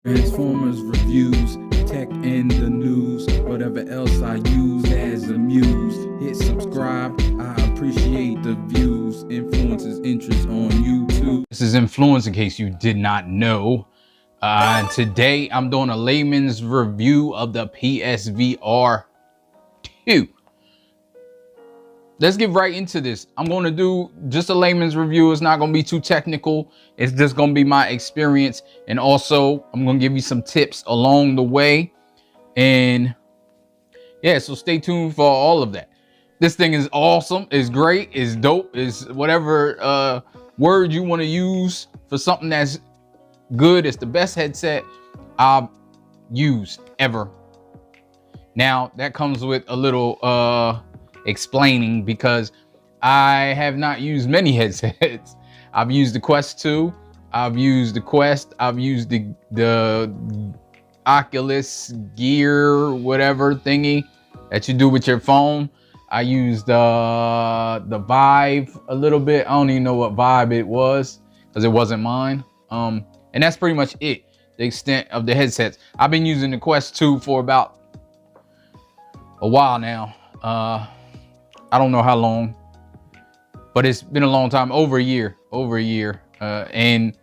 Transformers reviews, tech and the news, whatever else I use as a muse. Hit subscribe, I appreciate the views. Influences interest on YouTube. This is Influence, in case you did not know. Today I'm doing a layman's review of the PSVR 2. Let's get right into this. I'm going to do just a layman's review. It's not going to be too technical. It's just going to be my experience. And also, I'm going to give you some tips along the way. And yeah, so stay tuned for all of that. This thing is awesome. It's great. It's dope. It's whatever word you want to use for something that's good. It's the best headset I've used ever. Now, that comes with a little explaining, because I have not used many headsets. I've used the Quest 2, I've used the Quest, I've used the Oculus Gear, whatever thingy that you do with your phone. I used the Vive a little bit. I don't even know what Vive it was because it wasn't mine. And that's pretty much it, the extent of the headsets. I've been using the Quest 2 for about a while now. I don't know how long, but it's been a long time, over a year. And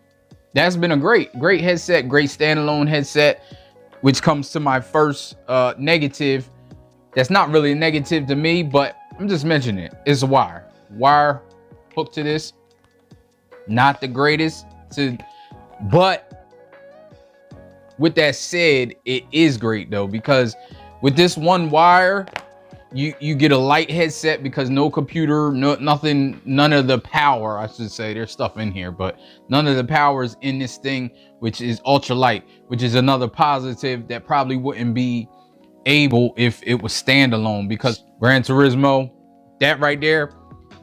that's been a great headset, great standalone headset, which comes to my first negative. That's not really a negative to me, but I'm just mentioning it. It's a wire hooked to this. Not the greatest, but with that said, it is great though, because with this one wire, you get a light headset, because no computer, nothing, none of the power, I should say, there's stuff in here, but none of the power is in this thing, which is ultra light, which is another positive that probably wouldn't be able if it was standalone. Because Gran Turismo, that right there,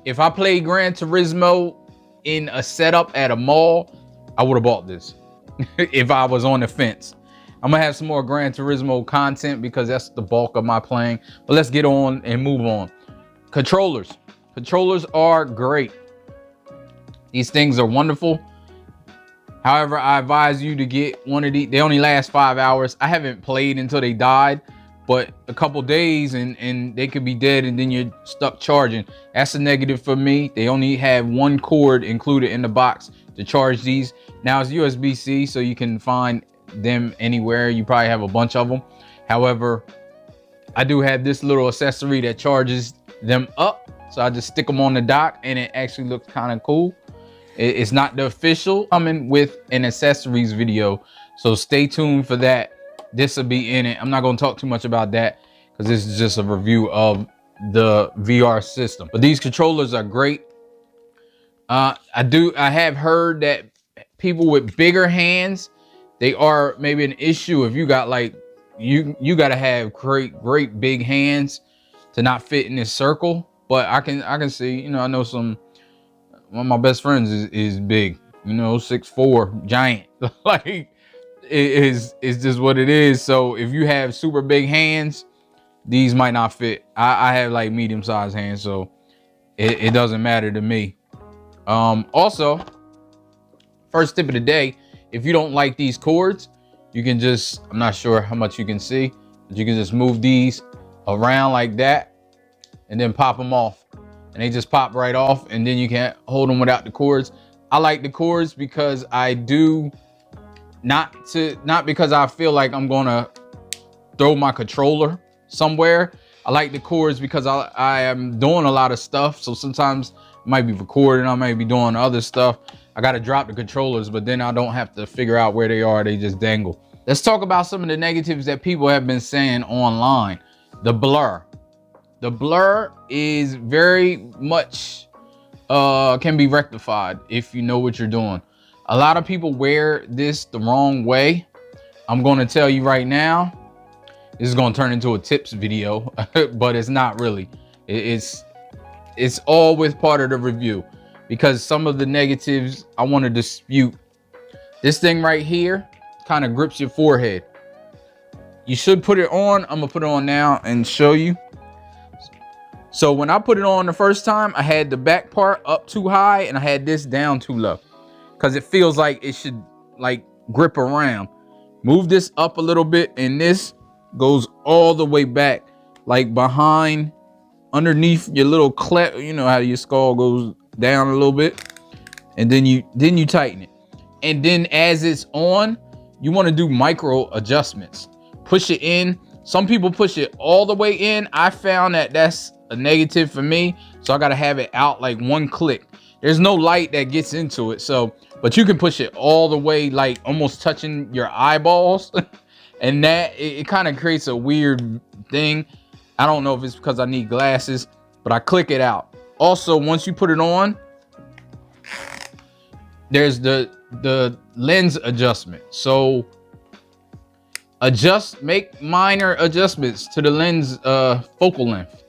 if I played Gran Turismo in a setup at a mall, I would have bought this if I was on the fence. I'm gonna have some more Gran Turismo content because that's the bulk of my playing. But let's get on and move on. Controllers are great. These things are wonderful. However, I advise you to get one of these. They only last 5 hours. I haven't played until they died, but a couple days and they could be dead, and then you're stuck charging. That's a negative for me. They only have one cord included in the box to charge these. Now it's USB-C, so you can find them anywhere. You probably have a bunch of them. However, I do have this little accessory that charges them up, so I just stick them on the dock, and it actually looks kind of cool. It's not the official, coming with an accessories video, so stay tuned for that. This will be in it. I'm not going to talk too much about that because this is just a review of the VR system. But these controllers are great. I have heard that people with bigger hands, they are maybe an issue. If you got like, you got to have great big hands to not fit in this circle. But I can see, you know, I know one of my best friends is big, you know, 6'4", giant. Like, it's just what it is. So if you have super big hands, these might not fit. I have like medium-sized hands, so it doesn't matter to me. Also, first tip of the day, if you don't like these cords, you can just, I'm not sure how much you can see, but you can just move these around like that and then pop them off, and they just pop right off, and then you can't hold them without the cords. I like the cords because I do, not because I feel like I'm gonna throw my controller somewhere. I like the cords because I am doing a lot of stuff, so sometimes I might be recording, I might be doing other stuff. I gotta drop the controllers, but then I don't have to figure out where they are. They just dangle. Let's talk about some of the negatives that people have been saying online. The blur. The blur is very much, can be rectified if you know what you're doing. A lot of people wear this the wrong way. I'm gonna tell you right now, this is gonna turn into a tips video, but it's not really. It's all with part of the review, because some of the negatives I want to dispute. This thing right here kind of grips your forehead. You should put it on. I'm gonna put it on now and show you. So when I put it on the first time, I had the back part up too high and I had this down too low, because it feels like it should like grip around. Move this up a little bit, and this goes all the way back, like behind, underneath your little cleft. You know how your skull goes down a little bit, and then you tighten it. And then as it's on, you want to do micro adjustments. Push it in. Some people push it all the way in. I found that that's a negative for me, so I got to have it out like one click. There's no light that gets into it, so but you can push it all the way, like almost touching your eyeballs. And that it kind of creates a weird thing. I don't know if it's because I need glasses, but I click it out. Also, once you put it on, there's the lens adjustment. So make minor adjustments to the lens focal length,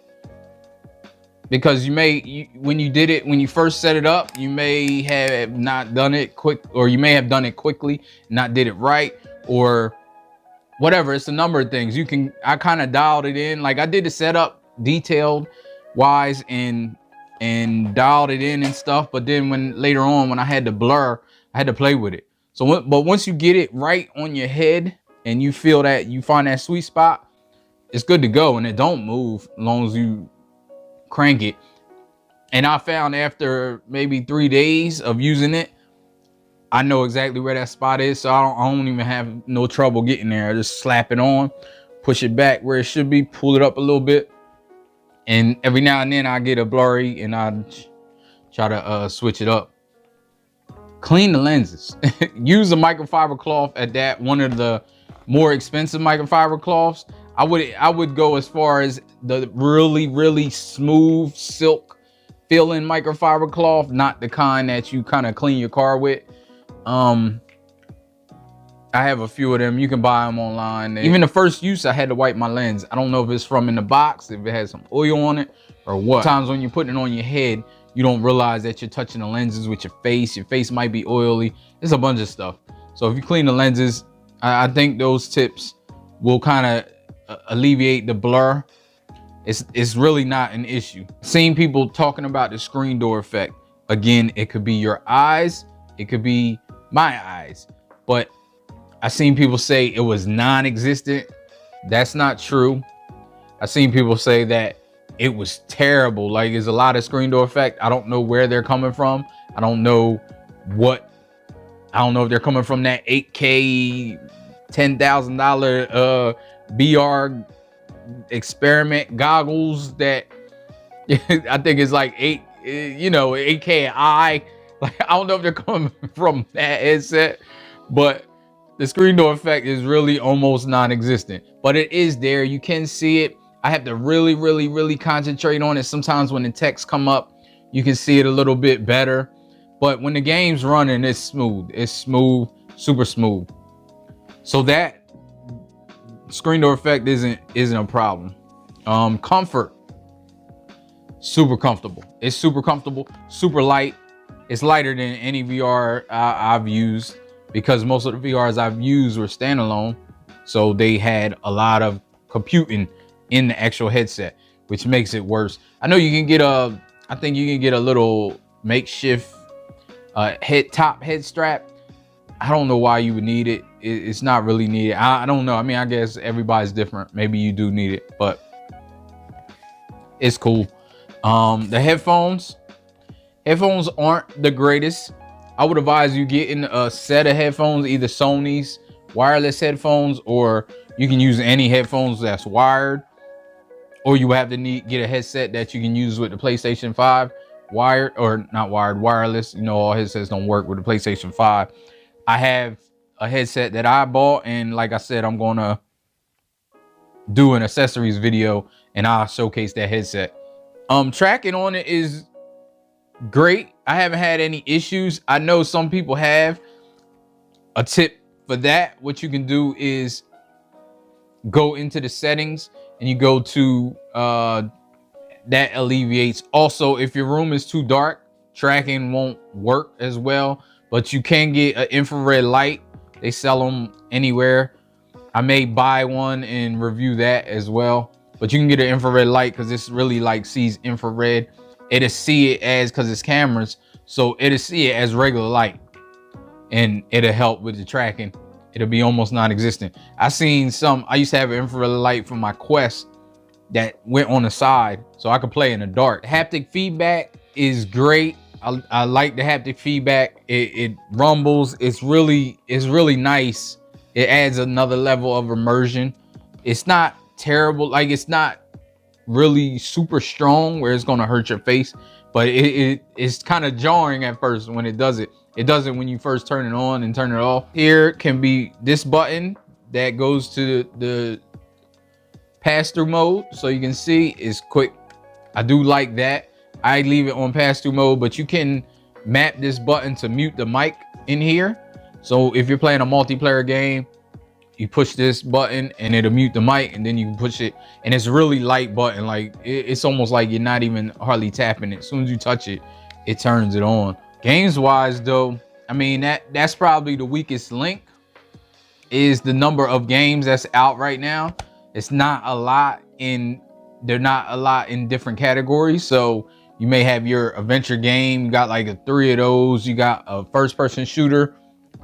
because when you first set it up, you may have not done it quick, or you may have done it quickly, not did it right, or whatever. It's a number of things. I kind of dialed it in, like I did the setup detailed wise and dialed it in and stuff, but then later on when I had to blur, I had to play with it. So but once you get it right on your head and you feel that, you find that sweet spot, it's good to go, and it don't move as long as you crank it. And I found after maybe 3 days of using it, I know exactly where that spot is, so I don't even have no trouble getting there. I just slap it on, push it back where it should be, pull it up a little bit, and every now and then I get a blurry, and I try to switch it up. Clean the lenses. Use a microfiber cloth at that, one of the more expensive microfiber cloths. I would go as far as the really smooth silk feeling microfiber cloth, not the kind that you kind of clean your car with. I have a few of them. You can buy them online. Even the first use, I had to wipe my lens. I don't know if it's from in the box, if it has some oil on it or what. Sometimes when you're putting it on your head, you don't realize that you're touching the lenses with your face. Your face might be oily. It's a bunch of stuff. So if you clean the lenses, I think those tips will kind of alleviate the blur. It's really not an issue. Seen people talking about the screen door effect. Again, it could be your eyes, it could be my eyes, but I seen people say it was non-existent. That's not true. I seen people say that it was terrible. Like, there's a lot of screen door effect. I don't know where they're coming from. I don't know if they're coming from that 8K $10,000 VR experiment goggles that I think it's like 8K eye. Like, I don't know if they're coming from that headset, but the screen door effect is really almost non-existent, but it is there. You can see it. I have to really concentrate on it. Sometimes when the text come up, you can see it a little bit better, but when the game's running, it's smooth. It's smooth, super smooth. So that screen door effect isn't a problem. Comfort, super comfortable. It's super comfortable, super light. It's lighter than any VR I've used, because most of the VRs I've used were standalone, so they had a lot of computing in the actual headset, which makes it worse. I know you can get I think you can get a little makeshift head strap. I don't know why you would need it. It's not really needed. I don't know. I mean, I guess everybody's different. Maybe you do need it, but it's cool. The headphones aren't the greatest. I would advise you getting a set of headphones, either Sony's wireless headphones, or you can use any headphones that's wired, or you have to get a headset that you can use with the PlayStation 5, wired or not wired, wireless. You know, all headsets don't work with the PlayStation 5. I have a headset that I bought, and like I said, I'm gonna do an accessories video and I'll showcase that headset. Tracking on it is great. I haven't had any issues. I know some people have. A tip for that, what you can do is go into the settings and you go to that alleviates. Also, if your room is too dark, tracking won't work as well, but you can get an infrared light. They sell them anywhere. I may buy one and review that as well, but you can get an infrared light because this really like sees infrared. It'll see it as, because it's cameras, so it'll see it as regular light, and it'll help with the tracking it'll be almost non-existent. I used to have an infrared light from my Quest that went on the side so I could play in the dark. Haptic feedback is great. I like the haptic feedback. It rumbles. It's really nice. It adds another level of immersion. It's not terrible. Like, it's not really super strong where it's gonna hurt your face, but it's kind of jarring at first when it does it. It does it when you first turn it on and turn it off. Here can be this button that goes to the pass-through mode, so you can see it's quick. I do like that. I leave it on pass-through mode, but you can map this button to mute the mic in here. So if you're playing a multiplayer game, you push this button and it'll mute the mic, and then you can push it, and it's a really light button. Like, it's almost like you're not even hardly tapping it. As soon as you touch it, it turns it on. Games wise though, I mean, that's probably the weakest link, is the number of games that's out right now. It's not a lot they're not a lot in different categories. So you may have your adventure game, you got like 3 of those. You got a first person shooter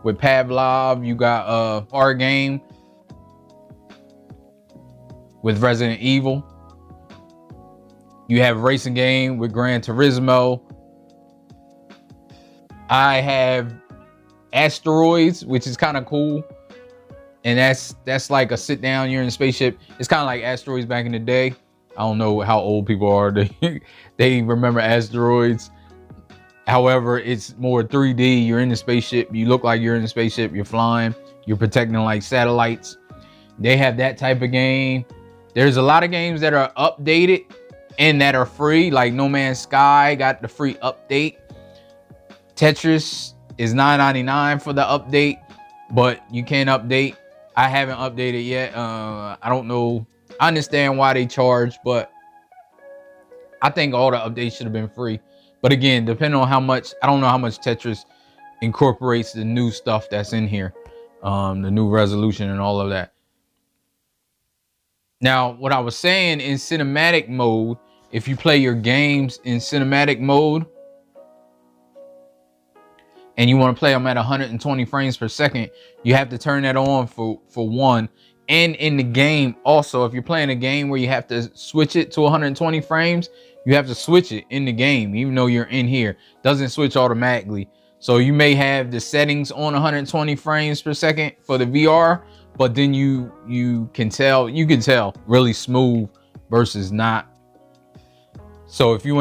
with Pavlov, you got a horror game with Resident Evil, you have a racing game with Gran Turismo. I have Asteroids, which is kind of cool, and that's like a sit down, you're in a spaceship. It's kind of like Asteroids back in the day. I don't know how old people are. They remember Asteroids. However, it's more 3D. You're in the spaceship. You look like you're in the spaceship. You're flying. You're protecting like satellites. They have that type of game. There's a lot of games that are updated and that are free. Like No Man's Sky got the free update. Tetris is $9.99 for the update, but you can update. I haven't updated yet. I don't know. I understand why they charge, but I think all the updates should have been free. But again, depending on how much, I don't know how much Tetris incorporates the new stuff that's in here, the new resolution and all of that. Now, what I was saying, in cinematic mode, if you play your games in cinematic mode and you want to play them at 120 frames per second, you have to turn that on for one. And in the game also, if you're playing a game where you have to switch it to 120 frames, you have to switch it in the game, even though you're in here. It doesn't switch automatically. So you may have the settings on 120 frames per second for the VR, but then you can tell really smooth versus not. So if you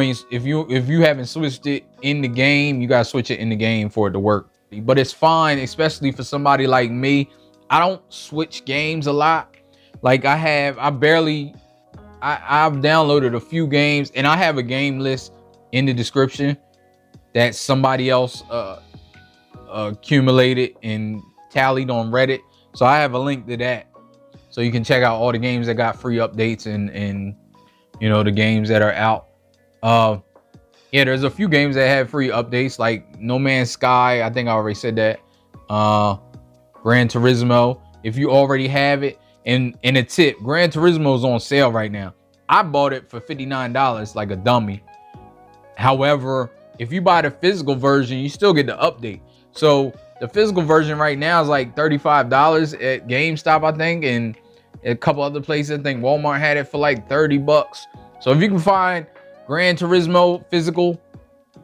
haven't switched it in the game, you gotta switch it in the game for it to work. But it's fine, especially for somebody like me. I don't switch games a lot. Like I've downloaded a few games, and I have a game list in the description that somebody else accumulated and tallied on Reddit. So I have a link to that, so you can check out all the games that got free updates and you know, the games that are out. Yeah, there's a few games that have free updates, like No Man's Sky. I think I already said that. Gran Turismo, if you already have it. And a tip, Gran Turismo is on sale right now. I bought it for $59 like a dummy. However, if you buy the physical version, you still get the update. So the physical version right now is like $35 at GameStop, I think, and a couple other places. I think Walmart had it for like $30. So if you can find Gran Turismo physical,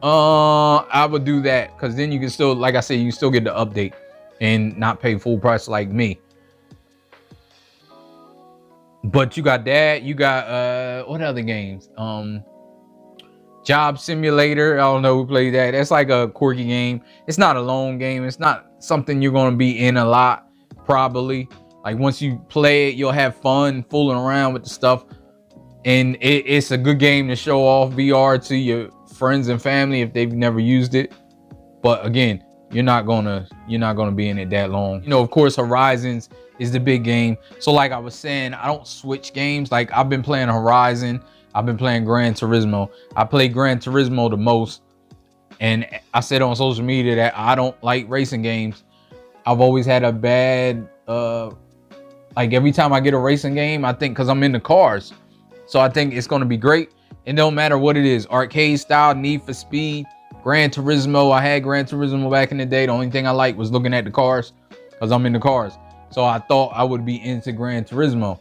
I would do that, because then you can still, like I said, you can still get the update and not pay full price like me. But you got that. You got what other games? Job Simulator. I don't know who played that. That's like a quirky game. It's not a long game. It's not something you're gonna be in a lot, probably. Like once you play it, you'll have fun fooling around with the stuff. And it's a good game to show off VR to your friends and family if they've never used it. But again, you're not gonna be in it that long. You know, of course, Horizons is the big game. So like I was saying, I don't switch games. Like I've been playing Horizon, I've been playing Gran Turismo. I play Gran Turismo the most, and I said on social media that I don't like racing games. I've always had a bad like every time I get a racing game, I think, because I'm into cars, so I think it's going to be great. It don't matter what it is, arcade style, Need for Speed, Gran Turismo. I had Gran Turismo back in the day. The only thing I liked was looking at the cars. because I'm into cars. So I thought I would be into Gran Turismo,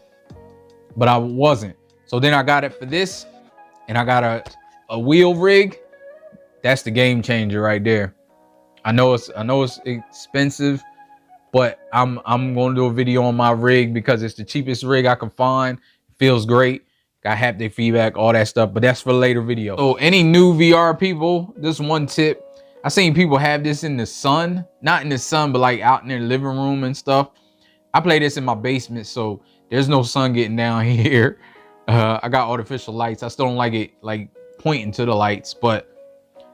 but I wasn't. So then I got it for this, and I got a wheel rig. That's the game changer right there. I know it's expensive, but I'm going to do a video on my rig because it's the cheapest rig I can find. It feels great. Got haptic feedback, all that stuff, but that's for a later video. So any new VR people, this one tip. I seen people have this in the sun, not in the sun, but like out in their living room and stuff. I play this in my basement, so there's no sun getting down here. I got artificial lights. I still don't like it like pointing to the lights, but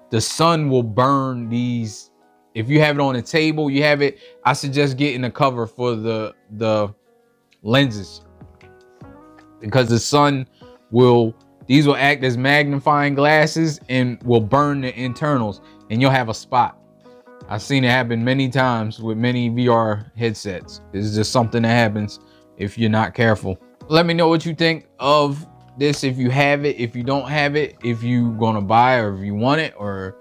the sun will burn these. If you have it on a table, you have it. I suggest getting a cover for the lenses, because the sun will, these will act as magnifying glasses and will burn the internals, and you'll have a spot. I've seen it happen many times with many VR headsets. It's just something that happens if you're not careful. Let me know what you think of this, if you have it, if you don't have it, if you're gonna buy, or if you want it, or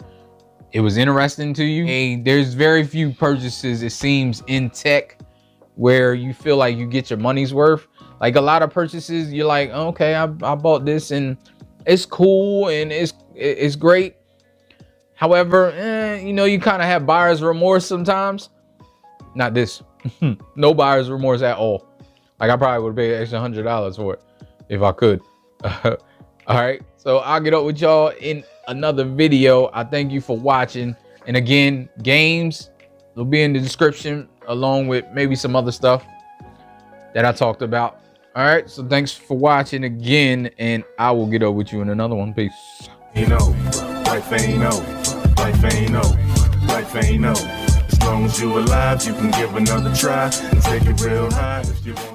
it was interesting to you. Hey, there's very few purchases, it seems, in tech where you feel like you get your money's worth. Like a lot of purchases, you're like, okay, I bought this and it's cool and it's great. However, you know, you kind of have buyer's remorse sometimes. Not this. No buyer's remorse at all. Like I probably would pay extra $100 for it if I could. All right, so I'll get up with y'all in another video. I thank you for watching. And again, games will be in the description, along with maybe some other stuff that I talked about. All right, so thanks for watching again, and I will get up with you in another one. Peace. You know, life ain't over, life ain't over, life ain't over. As long as you're alive, you can give another try and take it real high if you want.